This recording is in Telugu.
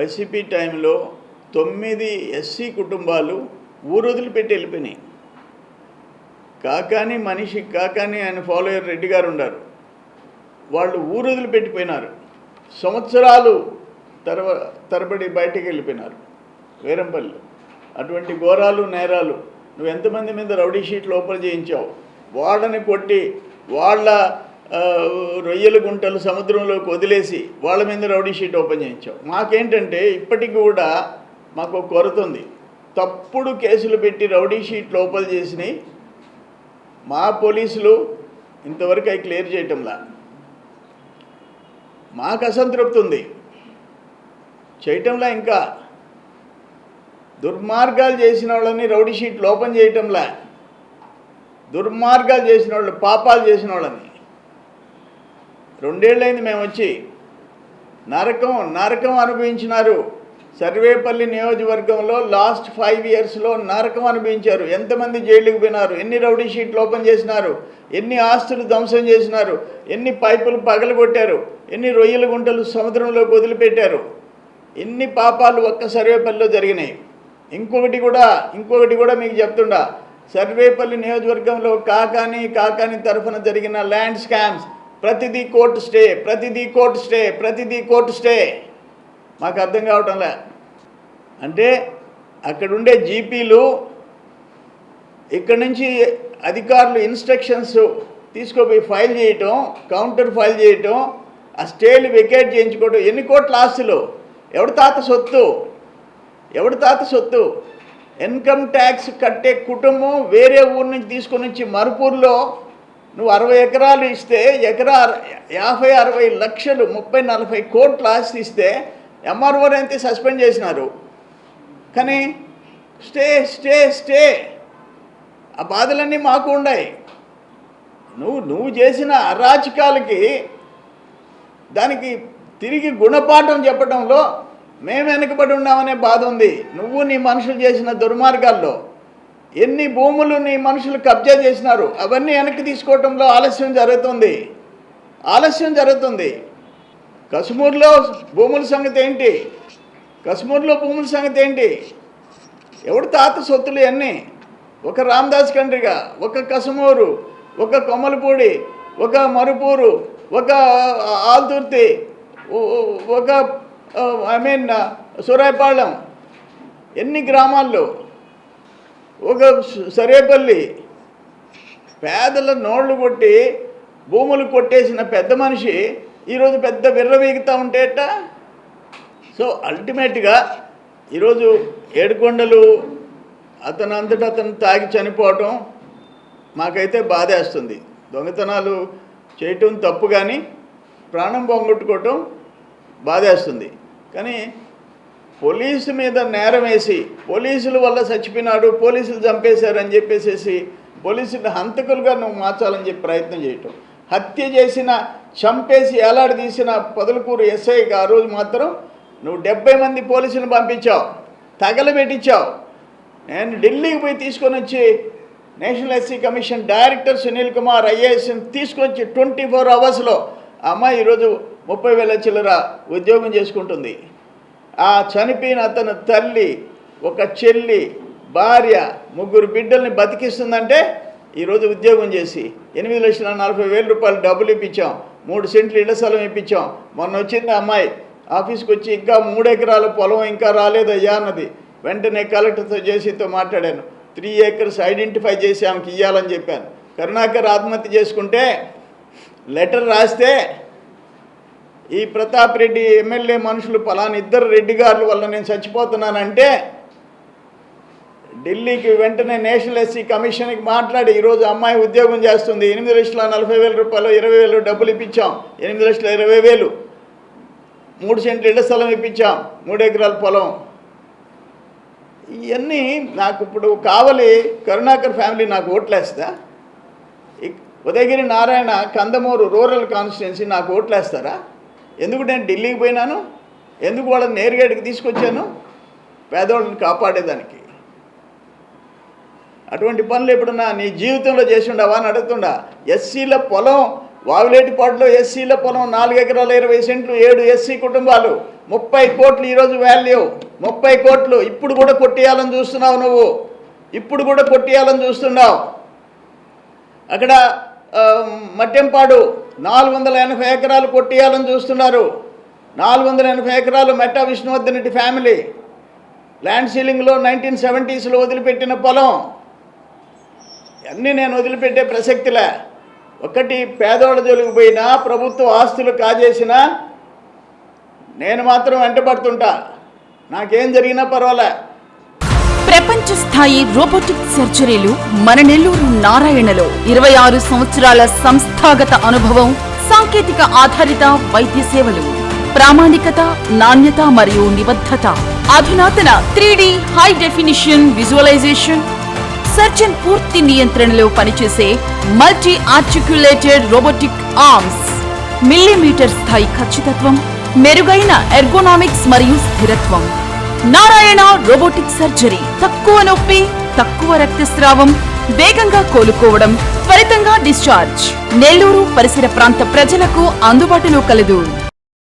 వైసీపీ టైంలో 9 ఎస్సీ కుటుంబాలు ఊరు వదిలిపెట్టి వెళ్ళిపోయినాయి. కాకాని మనిషి కాకాని ఆయన ఫాలోయర్ రెడ్డి గారు ఉన్నారు, వాళ్ళు ఊరు వదిలిపెట్టిపోయినారు. సంవత్సరాలు తరబడి బయటికి వెళ్ళిపోయినారు వేరంపల్లి. అటువంటి ఘోరాలు నేరాలు నువ్వు ఎంతమంది మీద రౌడీ షీట్లు ఓపెన్ చేయించావు? వాళ్ళని కొట్టి వాళ్ళ రొయ్యల గుంటలు సముద్రంలోకి వదిలేసి వాళ్ళ మీద రౌడీ షీట్ ఓపెన్ చేయించావు. మాకేంటంటే ఇప్పటికి కూడా మాకు ఒక కొరత ఉంది. తప్పుడు కేసులు పెట్టి రౌడీ షీట్లు ఓపెన్ చేసినాయి మా పోలీసులు ఇంతవరకు అవి క్లియర్ చేయటంలా. మాకు అసంతృప్తి ఉంది చేయటంలా. ఇంకా దుర్మార్గాలు చేసిన వాళ్ళని రౌడీ షీట్లు ఓపెన్ చేయటంలా. దుర్మార్గాలు చేసిన వాళ్ళు, పాపాలు చేసిన వాళ్ళని 2 ఏళ్ళైంది మేము వచ్చి. నరకం అనుభవించినారు. సర్వేపల్లి నియోజకవర్గంలో లాస్ట్ 5 ఇయర్స్లో నరకం అనుభవించారు. ఎంతమంది జైలుకి పోయినారు, ఎన్ని రౌడీ షీట్లు ఓపెన్ చేసినారు, ఎన్ని ఆస్తులు ధ్వంసం చేసినారు, ఎన్ని పైపులు పగలగొట్టారు, ఎన్ని రొయ్యల గుంటలు సముద్రంలోకి వదిలిపెట్టారు. ఎన్ని పాపాలు ఒక్క సర్వేపల్లిలో జరిగినాయి. ఇంకొకటి కూడా మీకు చెప్తుండా, సర్వేపల్లి నియోజకవర్గంలో కాకాని తరఫున జరిగిన ల్యాండ్ స్కామ్స్ ప్రతిదీ కోర్టు స్టే. మాకు అర్థం కావటంలే. అంటే అక్కడుండే జీపీలు ఇక్కడి నుంచి అధికారులు ఇన్స్ట్రక్షన్స్ తీసుకుపోయి ఫైల్ చేయటం, కౌంటర్ ఫైల్ చేయటం, ఆ స్టేలు వెకేట్ చేయించుకోవడం. ఎన్ని కోట్ల ఆస్తులు, ఎవడి తాత సొత్తు. ఇన్కమ్ ట్యాక్స్ కట్టే కుటుంబం వేరే ఊరు నుంచి తీసుకొని వచ్చి మరుపూర్లో నువ్వు 60 ఎకరాలు ఇస్తే, ఎకరా 50-60 లక్షలు 30-40 కోట్ల ఆస్తి ఇస్తే ఎంఆర్ఓని అయితే సస్పెండ్ చేసినారు. కానీ స్టే ఆ బాధలన్నీ మాకు ఉన్నాయి. నువ్వు చేసిన అరాచకాలకి దానికి తిరిగి గుణపాఠం చెప్పడంలో మేము వెనకబడి ఉన్నామనే బాధ ఉంది. నువ్వు నీ మనుషులు చేసిన దుర్మార్గాల్లో ఎన్ని భూములు నీ మనుషులు కబ్జా చేసినారు, అవన్నీ వెనక్కి తీసుకోవటంలో ఆలస్యం జరుగుతుంది. కశ్మూర్లో భూముల సంగతి ఏంటి? ఎవడు తాత సొత్తులు అన్నీ? ఒక రామదాస్ కండ్రిగా, ఒక కసుమూరు, ఒక కొమ్మలపూడి, ఒక మరుపూరు, ఒక ఆల్తుర్తి, ఒక సూరాయపాళెం, ఎన్ని గ్రామాల్లో, ఒక సరేపల్లి. పేదల నోళ్లు కొట్టి భూములు కొట్టేసిన పెద్ద మనిషి ఈరోజు పెద్ద విర్రవీగుతూ ఉంటేట. సో అల్టిమేట్గా ఈరోజు ఏడుకొండలు అతను తాగి చనిపోవటం మాకైతే బాధేస్తుంది. దొంగతనాలు చేయటం తప్పు, కానీ ప్రాణం పోగొట్టుకోవటం బాధేస్తుంది. కానీ పోలీసు మీద నేరం వేసి పోలీసుల వల్ల చచ్చిపోయినాడు, పోలీసులు చంపేశారని చెప్పేసి పోలీసులు హంతకులుగా నువ్వు మార్చాలని చెప్పి ప్రయత్నం చేయటం, హత్య చేసిన, చంపేసి ఏలాడదీసిన పొదలకూరు ఎస్ఐకి ఆ రోజు మాత్రం నువ్వు 70 మంది పోలీసులను పంపించావు, తగలబెట్టించావు. నేను ఢిల్లీకి పోయి తీసుకొని వచ్చి national SC commission director Sunil Kumar ఐఏఎస్ని తీసుకొచ్చి 24 అవర్స్లో ఆ అమ్మాయి ఈరోజు 30,000 చిల్లర ఉద్యోగం చేసుకుంటుంది. ఆ చనిపోయిన అతను తల్లి, ఒక చెల్లి, భార్య, 3 బిడ్డల్ని బతికిస్తుందంటే ఈరోజు ఉద్యోగం చేసి 8,40,000 రూపాయలు డబ్బులు ఇప్పించాం, 3 సెంట్లు ఇళ్ల స్థలం ఇప్పించాం. మొన్న వచ్చింది అమ్మాయి ఆఫీస్కి వచ్చి, ఇంకా 3 ఎకరాల పొలం ఇంకా రాలేదయ్యా అన్నది. వెంటనే కలెక్టర్తో జేసీతో మాట్లాడాను, 3 acres ఐడెంటిఫై చేసి ఆమెకి ఇవ్వాలని చెప్పాను. కరుణాకర్ ఆత్మహత్య చేసుకుంటే లెటర్ రాస్తే ఈ ప్రతాప్ రెడ్డి ఎమ్మెల్యే మనుషులు పలానా 2 రెడ్డి గారుల వల్ల నేను చచ్చిపోతున్నానంటే ఢిల్లీకి వెంటనే నేషనల్ ఎస్సీ కమిషన్కి మాట్లాడి ఈరోజు అమ్మాయి ఉద్యోగం చేస్తుంది. 8,40,000 రూపాయలు 20,000 డబ్బులు ఇప్పించాం, 8,20,000, 3 సెంట్లు ఇళ్ల స్థలం ఇప్పించాం, 3 ఎకరాల పొలం. ఇవన్నీ నాకు ఇప్పుడు కావాలి. కరుణాకర్ ఫ్యామిలీ నాకు ఓట్లేస్తా? ఉదయగిరి నారాయణ కందమూరు రూరల్ కాన్స్టిట్యున్సీ నాకు ఓట్లేస్తారా? ఎందుకు నేను ఢిల్లీకి పోయినాను? ఎందుకు వాళ్ళని నేరుగేటికి తీసుకొచ్చాను? పేదవాళ్ళని కాపాడేదానికి. అటువంటి పనులు ఎప్పుడన్నా నీ జీవితంలో చేసి ఉండవా అని అడుగుతుండా. ఎస్సీల పొలం వావిలేటిపాడులో ఎస్సీల పొలం 4 ఎకరాల 20 సెంట్లు 7 ఎస్సీ కుటుంబాలు 30 కోట్లు ఈరోజు వాల్యూ, 30 కోట్లు. ఇప్పుడు కూడా కొట్టేయాలని చూస్తున్నావు నువ్వు, ఇప్పుడు కూడా కొట్టేయాలని చూస్తున్నావు. అక్కడ మట్టెంపాడు 480 ఎకరాలు కొట్టేయాలని చూస్తున్నారు. 480 ఎకరాలు మెట్టా విష్ణువర్ధన్ రెడ్డి ఫ్యామిలీ ల్యాండ్ సీలింగ్లో 1970s వదిలిపెట్టిన పొలం. అన్నీ నేను వదిలిపెట్టే ప్రసక్తిలే. ఒకటి పేదోళ్ళ జోలికి పోయినా, ప్రభుత్వ ఆస్తులు కాజేసినా నేను మాత్రం వెంటబడుతుంటా. నాకేం జరిగినా పర్వాలే. ప్రపంచ స్థాయి రోబోటిక్ సర్జరీలు మన నెల్లూరు నారాయణలో 26 సంవత్సరాల సంస్థాగత అనుభవం, సాంకేతిక ఆధారిత వైద్య సేవలు, ప్రామాణికత, నాణ్యత మరియు నిబద్ధత, అధునాతన 3D high definition visualisation, surgeon పూర్తి నియంత్రణలో పనిచేసే multi articulated robotic arms, millimetre స్థాయి ఖచ్చితత్వం, మెరుగైన ఎర్గోనామిక్స్ మరియు స్థిరత్వం. Narayana robotic surgery. తక్కువ నొప్పి, తక్కువ రక్తస్రావం, వేగంగా కోలుకోవడం, త్వరితంగా డిశ్చార్జ్. నెల్లూరు పరిసర ప్రాంత ప్రజలకు అందుబాటులో కలదు.